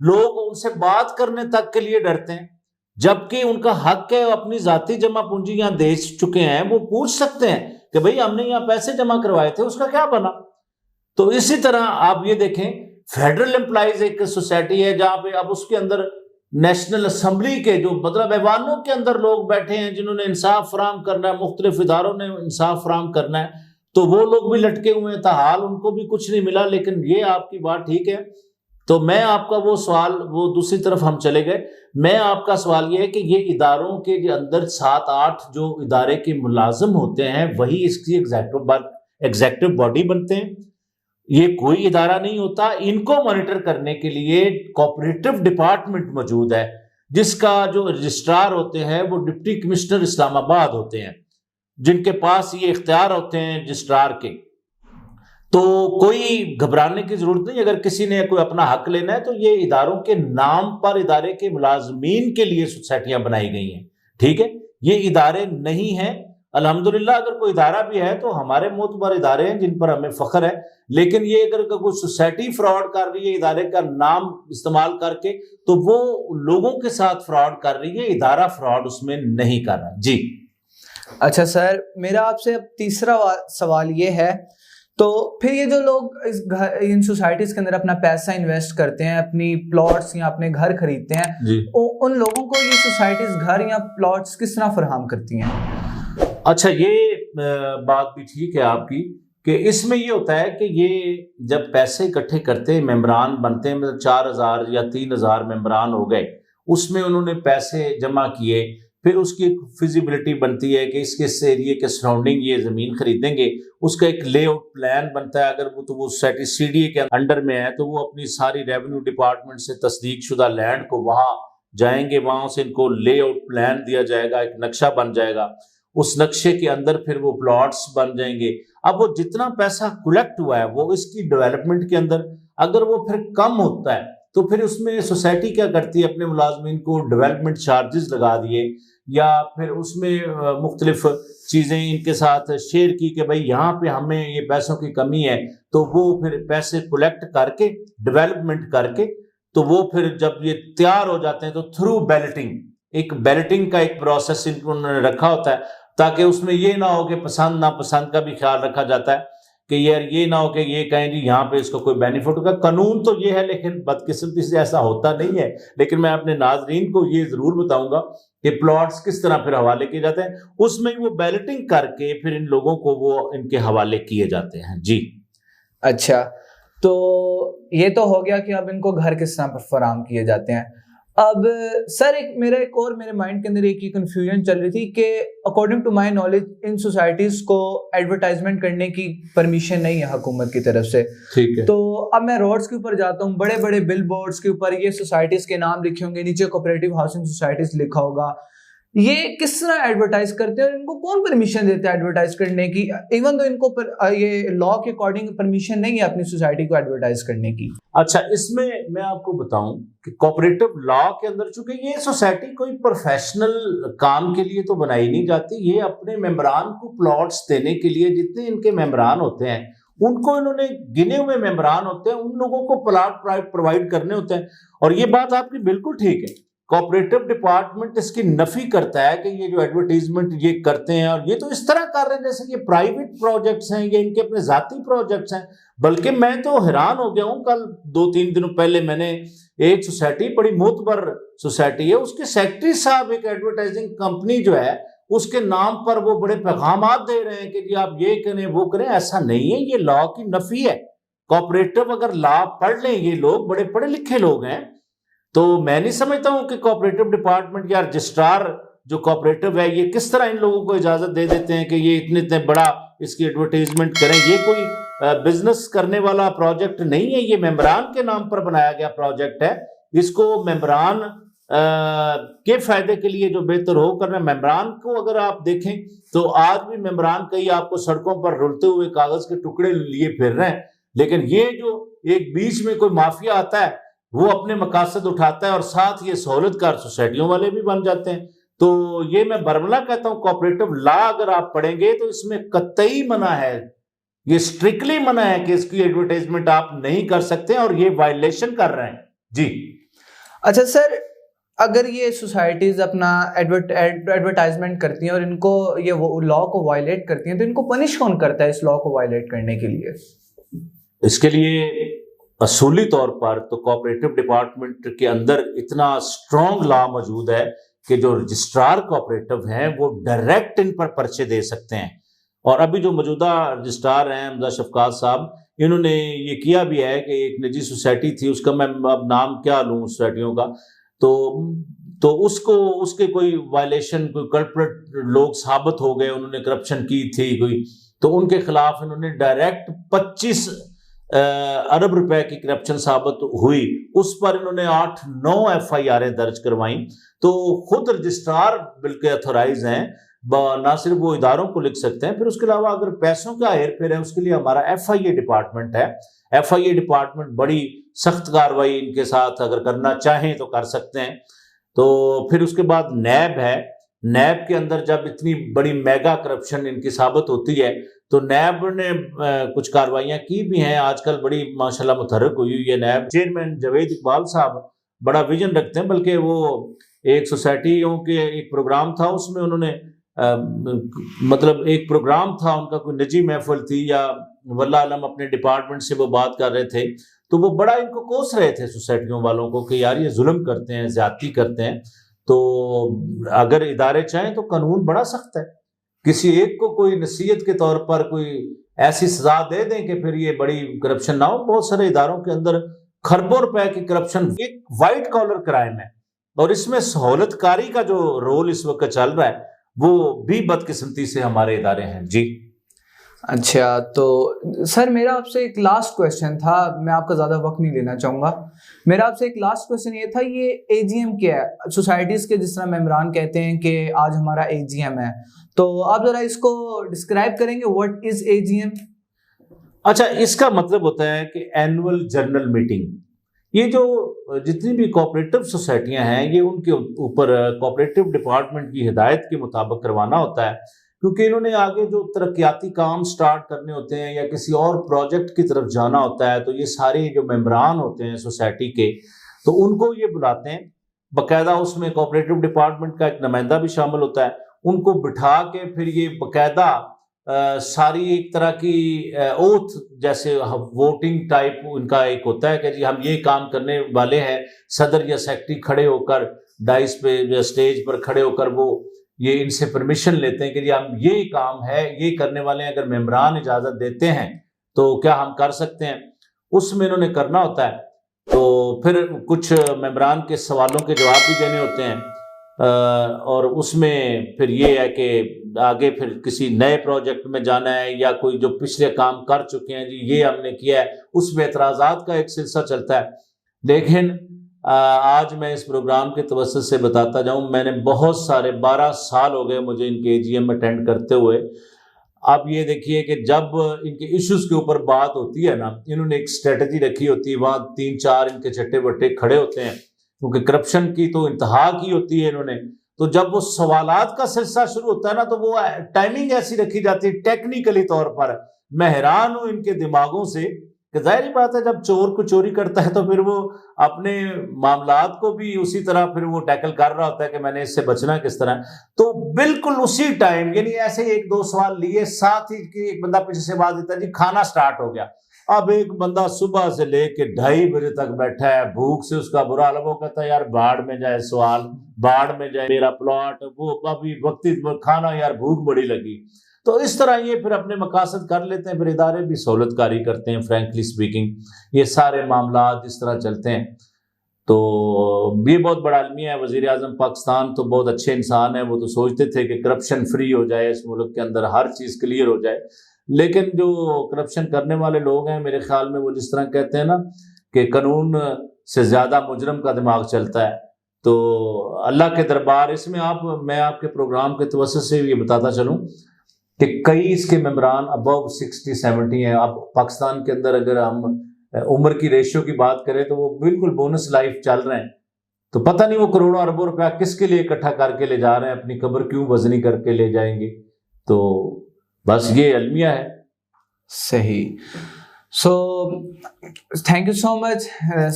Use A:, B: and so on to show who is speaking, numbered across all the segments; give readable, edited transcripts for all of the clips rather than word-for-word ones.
A: لوگ ان سے بات کرنے تک کے لیے ڈرتے ہیں، جبکہ ان کا حق ہے، اپنی ذاتی جمع پونجی یہاں دے چکے ہیں، وہ پوچھ سکتے ہیں کہ بھئی ہم نے یہاں پیسے جمع کروائے تھے، اس کا کیا بنا؟ تو اسی طرح آپ یہ دیکھیں فیڈرل امپلائیز ایک سوسائٹی ہے جہاں پہ اب اس کے اندر نیشنل اسمبلی کے جو مطلب ایوانوں کے اندر لوگ بیٹھے ہیں جنہوں نے انصاف فراہم کرنا ہے، مختلف اداروں نے انصاف فراہم کرنا ہے، تو وہ لوگ بھی لٹکے ہوئے ہیں، تاحال ان کو بھی کچھ نہیں ملا۔ لیکن یہ آپ کی بات ٹھیک ہے۔ تو میں آپ کا وہ سوال، وہ دوسری طرف ہم چلے گئے، میں آپ کا سوال یہ ہے کہ یہ اداروں کے اندر 7-8 جو ادارے کے ملازم ہوتے ہیں وہی اس کی ایگزیکٹو باڈی بنتے ہیں، یہ کوئی ادارہ نہیں ہوتا۔ ان کو مانیٹر کرنے کے لیے کوآپریٹو ڈپارٹمنٹ موجود ہے، جس کا جو رجسٹرار ہوتے ہیں وہ ڈپٹی کمشنر اسلام آباد ہوتے ہیں، جن کے پاس یہ اختیار ہوتے ہیں رجسٹرار کے۔ تو کوئی گھبرانے کی ضرورت نہیں، اگر کسی نے کوئی اپنا حق لینا ہے تو یہ اداروں کے نام پر ادارے کے ملازمین کے لیے سوسائٹیاں بنائی گئی ہیں، ٹھیک ہے، یہ ادارے نہیں ہیں۔ الحمدللہ اگر کوئی ادارہ بھی ہے تو ہمارے معتبر ادارے ہیں جن پر ہمیں فخر ہے، لیکن یہ اگر کوئی سوسائٹی فراڈ کر رہی ہے ادارے کا نام استعمال کر کے تو وہ لوگوں کے ساتھ فراڈ کر رہی ہے، ادارہ فراڈ اس میں نہیں کر رہا۔ جی
B: اچھا سر، میرا آپ سے اب تیسرا سوال یہ ہے، تو پھر یہ جو لوگ ان سوسائٹیز کے اندر اپنا پیسہ انویسٹ کرتے ہیں، اپنی پلاٹس یا اپنے گھر خریدتے ہیں،
A: جی
B: ان لوگوں کو یہ سوسائٹیز گھر یا پلاٹس کس طرح فراہم کرتی ہیں؟
A: اچھا، یہ بات بھی ٹھیک ہے آپ کی کہ اس میں یہ ہوتا ہے کہ یہ جب پیسے اکٹھے کرتے ہیں، ممبران بنتے ہیں، مطلب 4,000 یا 3,000 ممبران ہو گئے، اس میں انہوں نے پیسے جمع کیے، پھر اس کی ایک فیزیبلٹی بنتی ہے کہ اس ایریے کے سراؤنڈنگ یہ زمین خریدیں گے، اس کا ایک لے آؤٹ پلان بنتا ہے۔ اگر وہ سوسائٹی سی ڈی اے کے انڈر میں ہے تو وہ اپنی ساری ریونیو ڈپارٹمنٹ سے تصدیق شدہ لینڈ کو وہاں جائیں گے، وہاں سے ان کو لے آؤٹ پلان دیا جائے گا، ایک نقشہ بن جائے گا، اس نقشے کے اندر پھر وہ پلاٹس بن جائیں گے۔ اب وہ جتنا پیسہ کلیکٹ ہوا ہے وہ اس کی ڈیولپمنٹ کے اندر اگر وہ پھر کم ہوتا ہے تو پھر اس میں سوسائٹی کیا کرتی ہے، اپنے ملازمین کو ڈیولپمنٹ چارجز لگا دیے، یا پھر اس میں مختلف چیزیں ان کے ساتھ شیئر کی کہ بھائی یہاں پہ ہمیں یہ پیسوں کی کمی ہے، تو وہ پھر پیسے کلیکٹ کر کے ڈیولپمنٹ کر کے تو وہ پھر جب یہ تیار ہو جاتے ہیں تو تھرو بیلٹنگ، ایک بیلٹنگ کا ایک پروسیس انہوں نے رکھا ہوتا ہے تاکہ اس میں یہ نہ ہو کہ پسند ناپسند کا بھی خیال رکھا جاتا ہے کہ یار یہ نہ ہو کہ یہ کہیں جی یہاں پہ اس کو کوئی بینیفٹ ہوگا۔ قانون تو یہ ہے لیکن بدقسمتی سے ایسا ہوتا نہیں ہے، لیکن میں اپنے ناظرین کو یہ ضرور بتاؤں گا کہ پلاٹس کس طرح پھر حوالے کیے جاتے ہیں، اس میں وہ بیلٹنگ کر کے پھر ان لوگوں کو وہ ان کے حوالے کیے جاتے ہیں۔ جی
B: اچھا، تو یہ تو ہو گیا کہ اب ان کو گھر کس طرح فراہم کیے جاتے ہیں۔ اب سر میرے مائنڈ کے اندر ایک ہی کنفیوژن چل رہی تھی کہ اکارڈنگ ٹو مائی نالج ان سوسائٹیز کو ایڈورٹائزمنٹ کرنے کی پرمیشن نہیں ہے حکومت کی طرف سے،
A: ٹھیک ہے۔
B: تو اب میں روڈز کے اوپر جاتا ہوں، بڑے بڑے بل بورڈز کے اوپر یہ سوسائٹیز کے نام لکھے ہوں گے، نیچے کوآپریٹو ہاؤسنگ سوسائٹیز لکھا ہوگا، یہ کس طرح ایڈورٹائز کرتے ہیں اور ان کو کون پرمیشن دیتا ہے ایڈورٹائز کرنے کی، ایون تو ان کو یہ لا کے اکارڈنگ پرمیشن نہیں ہے اپنی سوسائٹی کو ایڈورٹائز کرنے کی؟
A: اچھا، اس میں میں آپ کو بتاؤں کہ کوآپریٹو لا کے اندر چونکہ یہ سوسائٹی کوئی پروفیشنل کام کے لیے تو بنائی نہیں جاتی، یہ اپنے ممبران کو پلاٹس دینے کے لیے، جتنے ان کے ممبران ہوتے ہیں ان کو انہوں نے گنے ہوئے ممبران ہوتے ہیں، ان لوگوں کو پلاٹ پرووائڈ کرنے ہوتے ہیں۔ اور یہ بات آپ کی بالکل ٹھیک ہے، کوآپریٹو ڈپارٹمنٹ اس کی نفی کرتا ہے کہ یہ جو ایڈورٹائزمنٹ یہ کرتے ہیں اور یہ تو اس طرح کر رہے ہیں جیسے یہ پرائیویٹ پروجیکٹس ہیں، یہ ان کے اپنے ذاتی پروجیکٹس ہیں۔ بلکہ میں تو حیران ہو گیا ہوں، کل 2-3 دنوں پہلے میں نے ایک سوسائٹی، بڑی معتبر سوسائٹی ہے، اس کے سیکرٹری صاحب ایک ایڈورٹائزنگ کمپنی جو ہے اس کے نام پر وہ بڑے پیغامات دے رہے ہیں کہ جی آپ یہ کریں وہ کریں۔ ایسا نہیں ہے، یہ لا کی نفی ہے۔ کوآپریٹو اگر لا پڑھ لیں، یہ لوگ بڑے پڑھے لکھے لوگ ہیں، تو میں نہیں سمجھتا ہوں کہ کوآپریٹو ڈپارٹمنٹ یا رجسٹرار جو کوآپریٹو ہے یہ کس طرح ان لوگوں کو اجازت دے دیتے ہیں کہ یہ اتنے بڑا اس کی ایڈورٹائزمنٹ کریں۔ یہ کوئی بزنس کرنے والا پروجیکٹ نہیں ہے، یہ ممبران کے نام پر بنایا گیا پروجیکٹ ہے۔ اس کو ممبران کے فائدے کے لیے جو بہتر ہو کرنا، ممبران کو اگر آپ دیکھیں تو آج بھی ممبران کئی آپ کو سڑکوں پر رلتے ہوئے کاغذ کے ٹکڑے لیے پھر رہے ہیں، لیکن یہ جو ایک بیچ میں کوئی مافیا آتا ہے وہ اپنے مقاصد اٹھاتا ہے اور ساتھ یہ سہولت کار سوسائٹیوں والے بھی بن جاتے ہیں۔ تو یہ میں برملا کہتا ہوں، کوآپریٹو لا اگر آپ پڑھیں گے تو اس میں قطعی منع ہے، یہ اسٹرکٹلی منع ہے کہ اس کی ایڈورٹائزمنٹ آپ نہیں کر سکتے اور یہ وائلیشن کر رہے ہیں۔ جی
B: اچھا سر، اگر یہ سوسائٹیز اپنا ایڈورٹائزمنٹ کرتی ہیں اور ان کو یہ لا کو وائلیٹ کرتی ہیں تو ان کو پنش کون کرتا ہے اس لا کو وائلیٹ کرنے کے لیے؟
A: اس کے لیے اصولی طور پر تو کوآپریٹو ڈپارٹمنٹ کے اندر اتنا اسٹرانگ لا موجود ہے کہ جو رجسٹرار کوآپریٹو ہیں وہ ڈائریکٹ ان پر پرچے دے سکتے ہیں. اور ابھی جو موجودہ رجسٹرار ہیں حمزہ شفقات صاحب، انہوں نے یہ کیا بھی ہے کہ ایک نجی سوسائٹی تھی، اس کا میں اب نام کیا لوں سوسائٹیوں کا، تو اس کے کوئی وائلیشن، کوئی کلپریٹ لوگ ثابت ہو گئے، انہوں نے کرپشن کی تھی کوئی، تو ان کے خلاف انہوں نے ڈائریکٹ 25 ارب روپے کی کرپشن ثابت ہوئی، اس پر انہوں نے 8-9 FIR درج کروائیں. تو خود رجسٹرار بلکہ اتھورائز ہیں، نہ صرف وہ اداروں کو لکھ سکتے ہیں، پھر اس کے علاوہ اگر پیسوں کا ہیر پھیر ہے اس کے لیے ہمارا FIA ڈپارٹمنٹ ہے. FIA ڈپارٹمنٹ بڑی سخت کارروائی ان کے ساتھ اگر کرنا چاہیں تو کر سکتے ہیں. تو پھر اس کے بعد نیب ہے. نیب کے اندر جب اتنی بڑی میگا کرپشن ان کی ثابت ہوتی ہے تو نیب نے کچھ کاروائیاں کی بھی ہیں، آج کل بڑی ماشاءاللہ متحرک ہوئی ہے نیب. چیئرمین جاوید اقبال صاحب بڑا ویژن رکھتے ہیں، بلکہ وہ ایک سوسائٹیوں کے ایک پروگرام تھا، اس میں انہوں نے مطلب ایک پروگرام تھا ان کا، کوئی نجی محفل تھی یا واللہ علم اپنے ڈپارٹمنٹ سے وہ بات کر رہے تھے، تو وہ بڑا ان کو کوس رہے تھے سوسائٹیوں والوں کو کہ یار یہ ظلم کرتے ہیں، زیادتی کرتے ہیں. تو اگر ادارے چاہیں تو قانون بڑا سخت ہے، کسی ایک کو کوئی نصیحت کے طور پر کوئی ایسی سزا دے دیں کہ پھر یہ بڑی کرپشن نہ ہو. بہت سارے اداروں کے اندر خربوں روپے کی کرپشن ایک وائٹ کالر کرائم ہے، اور اس میں سہولت کاری کا جو رول اس وقت چل رہا ہے وہ بھی بدقسمتی سے ہمارے ادارے ہیں. جی
B: اچھا، تو سر میرا آپ سے ایک لاسٹ کویشچن تھا، میں آپ کا زیادہ وقت نہیں لینا چاہوں گا. میرا آپ سے ایک لاسٹ کویشچن یہ تھا، یہ AGM کیا ہے؟ سوسائٹیز کے جس طرح ممبران کہتے ہیں کہ آج ہمارا AGM ہے، تو آپ ذرا اس کو ڈسکرائب کریں گے، واٹ از AGM؟
A: اچھا، اس کا مطلب ہوتا ہے کہ اینول جنرل میٹنگ. یہ جو جتنی بھی کوآپریٹو سوسائٹیاں ہیں یہ ان کے اوپر کوآپریٹو ڈپارٹمنٹ کی ہدایت کے مطابق کروانا ہوتا ہے، کیونکہ انہوں نے آگے جو ترقیاتی کام سٹارٹ کرنے ہوتے ہیں یا کسی اور پروجیکٹ کی طرف جانا ہوتا ہے، تو یہ سارے جو ممبران ہوتے ہیں سوسائٹی کے، تو ان کو یہ بلاتے ہیں باقاعدہ. اس میں کوآپریٹو ڈپارٹمنٹ کا ایک نمائندہ بھی شامل ہوتا ہے، ان کو بٹھا کے پھر یہ باقاعدہ ساری ایک طرح کی اوتھ جیسے ووٹنگ ٹائپ ان کا ایک ہوتا ہے کہ جی ہم یہ کام کرنے والے ہیں. صدر یا سیکرٹری کھڑے ہو کر ڈائس پہ یا اسٹیج پر کھڑے ہو کر وہ یہ ان سے پرمیشن لیتے ہیں کہ جی ہم یہ کام ہے یہ کرنے والے ہیں، اگر ممبران اجازت دیتے ہیں تو کیا ہم کر سکتے ہیں. اس میں انہوں نے کرنا ہوتا ہے. تو پھر کچھ ممبران کے سوالوں کے جواب بھی دینے ہوتے ہیں، اور اس میں پھر یہ ہے کہ آگے پھر کسی نئے پروجیکٹ میں جانا ہے یا کوئی جو پچھلے کام کر چکے ہیں جی یہ ہم نے کیا ہے، اس میں اعتراضات کا ایک سلسلہ چلتا ہے. لیکن آج میں اس پروگرام کے توسط سے بتاتا جاؤں، میں نے بہت سارے 12 سال ہو گئے مجھے ان کے AGM اٹینڈ کرتے ہوئے. اب یہ دیکھیے کہ جب ان کے ایشوز کے اوپر بات ہوتی ہے نا، انہوں نے ایک اسٹریٹجی رکھی ہوتی ہے، وہاں 3-4 ان کے چٹے بٹے کھڑے ہوتے ہیں، کیونکہ کرپشن کی تو انتہا کی ہوتی ہے انہوں نے. تو جب وہ سوالات کا سلسلہ شروع ہوتا ہے نا تو وہ ٹائمنگ ایسی رکھی جاتی ہے ٹیکنیکلی طور پر. میں حیران ہوں ان کے دماغوں سے کہ ظاہری بات ہے جب چور کو چوری کرتا ہے تو پھر وہ اپنے معاملات کو بھی اسی طرح پھر وہ ٹیکل کر رہا ہوتا ہے کہ میں نے اس سے بچنا کس طرح. تو بالکل اسی ٹائم یعنی ایسے 1-2 سوال لیے، ساتھ ہی ایک بندہ پیچھے سے آواز دیتا ہے جی کھانا سٹارٹ ہو گیا. اب ایک بندہ صبح سے لے کے 2:30 بجے تک بیٹھا ہے، بھوک سے اس کا برا حال، وہ کہتا ہے یار باڑ میں جائے سوال، باڑ میں جائے میرا پلاٹ، وہ ابھی وقتی کھانا، یار بھوک بڑی لگی. تو اس طرح یہ پھر اپنے مقاصد کر لیتے ہیں، پھر ادارے بھی سہولت کاری کرتے ہیں. فرینکلی سپیکنگ یہ سارے معاملات اس طرح چلتے ہیں. تو یہ بہت بڑا المیہ ہے. وزیر اعظم پاکستان تو بہت اچھے انسان ہیں، وہ تو سوچتے تھے کہ کرپشن فری ہو جائے اس ملک کے اندر، ہر چیز کلیئر ہو جائے. لیکن جو کرپشن کرنے والے لوگ ہیں میرے خیال میں وہ جس طرح کہتے ہیں نا کہ قانون سے زیادہ مجرم کا دماغ چلتا ہے. تو اللہ کے دربار اس میں میں آپ کے پروگرام کے توسط سے یہ بتاتا چلوں کہ کئی اس کے ممبران ابو 60-70 ہیں. اب پاکستان کے اندر اگر ہم عمر کی ریشیو کی بات کریں تو وہ بالکل بونس لائف چل رہے ہیں. تو پتہ نہیں وہ کروڑوں اربوں روپیہ کس کے لیے اکٹھا کر کے لے جا رہے ہیں، اپنی قبر کیوں وزنی کر کے لے جائیں گے. تو بس یہ المیہ ہے.
B: صحیح. سو تھینک یو سو مچ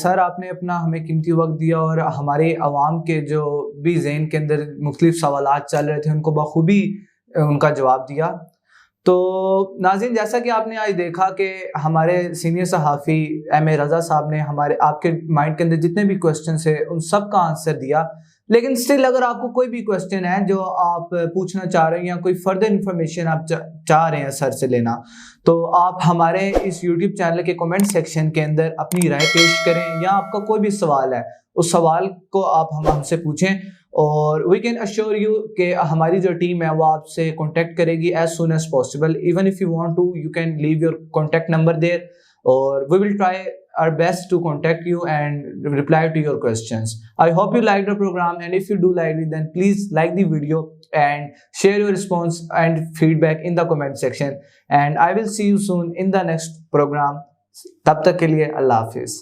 B: سر، آپ نے اپنا ہمیں قیمتی وقت دیا اور ہمارے عوام کے جو بھی ذہن کے اندر مختلف سوالات چل رہے تھے ان کو بخوبی ان کا جواب دیا. تو ناظرین، جیسا کہ آپ نے آج دیکھا کہ ہمارے سینئر صحافی ایم اے رضا صاحب نے آپ کے مائنڈ کے اندر جتنے بھی کوسچنس ہیں ان سب کا آنسر دیا. لیکن اسٹل اگر آپ کو کوئی بھی کوسچن ہے جو آپ پوچھنا چاہ رہے ہیں یا کوئی فردر انفارمیشن آپ چاہ رہے ہیں سر سے لینا، تو آپ ہمارے اس یوٹیوب چینل کے کمنٹ سیکشن کے اندر اپنی رائے پیش کریں، یا آپ کا کوئی بھی سوال ہے اس سوال کو آپ ہم سے پوچھیں، اور وی کین اشور یو کہ ہماری جو ٹیم ہے وہ آپ سے کانٹیکٹ کرے گی as soon as possible. Even if you want to you can leave your contact number there, اور we will try our best to contact you and reply to your questions. I hope you liked the program, and if you do like it, then please like the video and share your response and feedback in the comment section. And I will see you soon in the next program. Tab tak ke liye Allah Hafiz.